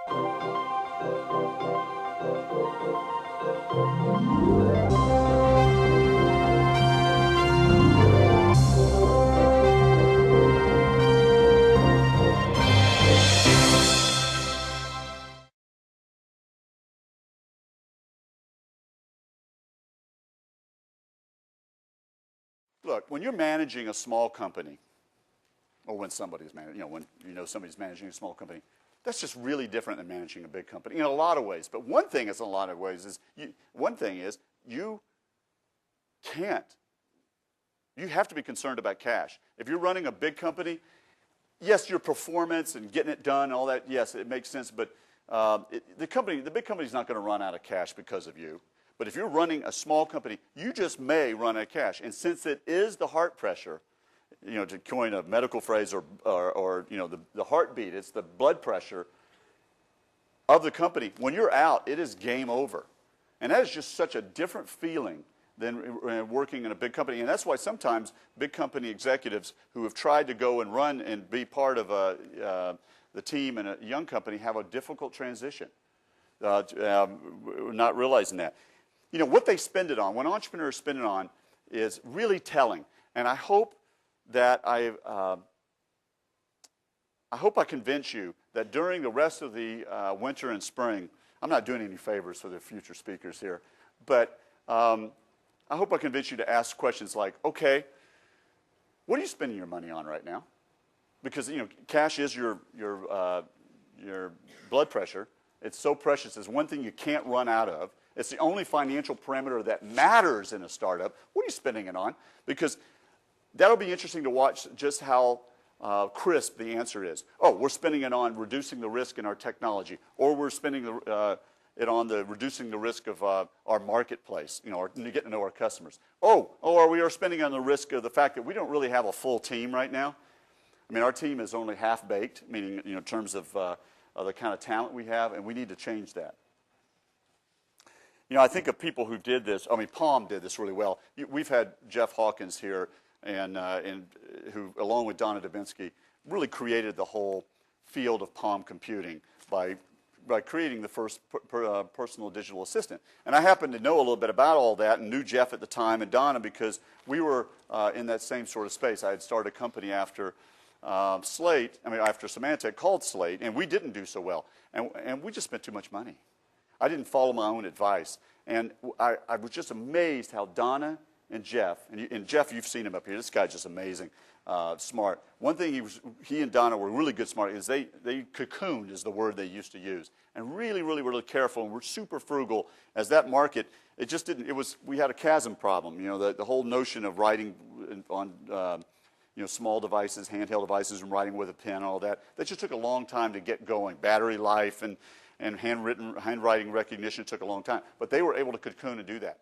Look, when you're managing a small company, or when somebody's managing, when you know somebody's managing a small company, that's just really different than managing a big company in a lot of ways. But one thing is, in a lot of ways, is you can't. You have to be concerned about cash. If you're running a big company, yes, your performance and getting it done, all that, yes, it makes sense. But the big company's not going to run out of cash because of you. But if you're running a small company, you just may run out of cash. And since it is the heart pressure, to coin a medical phrase, or the heartbeat, it's the blood pressure of the company. When you're out, it is game over. And that is just such a different feeling than working in a big company. And that's why sometimes big company executives who have tried to go and run and be part of the team in a young company have a difficult transition, not realizing that. What they spend it on, what entrepreneurs spend it on, is really telling. And I hope that I convince you that during the rest of the winter and spring, I'm not doing any favors for the future speakers here, but I hope I convince you to ask questions like, okay, what are you spending your money on right now? Because cash is your blood pressure. It's so precious. It's one thing you can't run out of. It's the only financial parameter that matters in a startup. What are you spending it on? Because that'll be interesting to watch just how crisp the answer is. Oh, we're spending it on reducing the risk in our technology, or we're spending it on reducing the risk of our marketplace, or getting to know our customers. Or we are spending on the risk of the fact that we don't really have a full team right now. I mean, our team is only half-baked, meaning in terms of the kind of talent we have, and we need to change that. I think of people who did this. I mean, Palm did this really well. We've had Jeff Hawkins here, and who, along with Donna Dubinsky, really created the whole field of Palm computing by creating the first personal digital assistant. And I happened to know a little bit about all that and knew Jeff at the time and Donna because we were in that same sort of space. I had started a company after after Symantec called Slate, and we didn't do so well. And we just spent too much money. I didn't follow my own advice. And I was just amazed how Donna and Jeff, and Jeff, you've seen him up here. This guy's just amazing, smart. One thing he and Donna were really good smart is they cocooned is the word they used to use. And really, really, really careful, and we're super frugal. As that market, it just didn't, we had a chasm problem. The whole notion of writing on small devices, handheld devices, and writing with a pen and all that just took a long time to get going. Battery life and handwriting recognition took a long time. But they were able to cocoon and do that.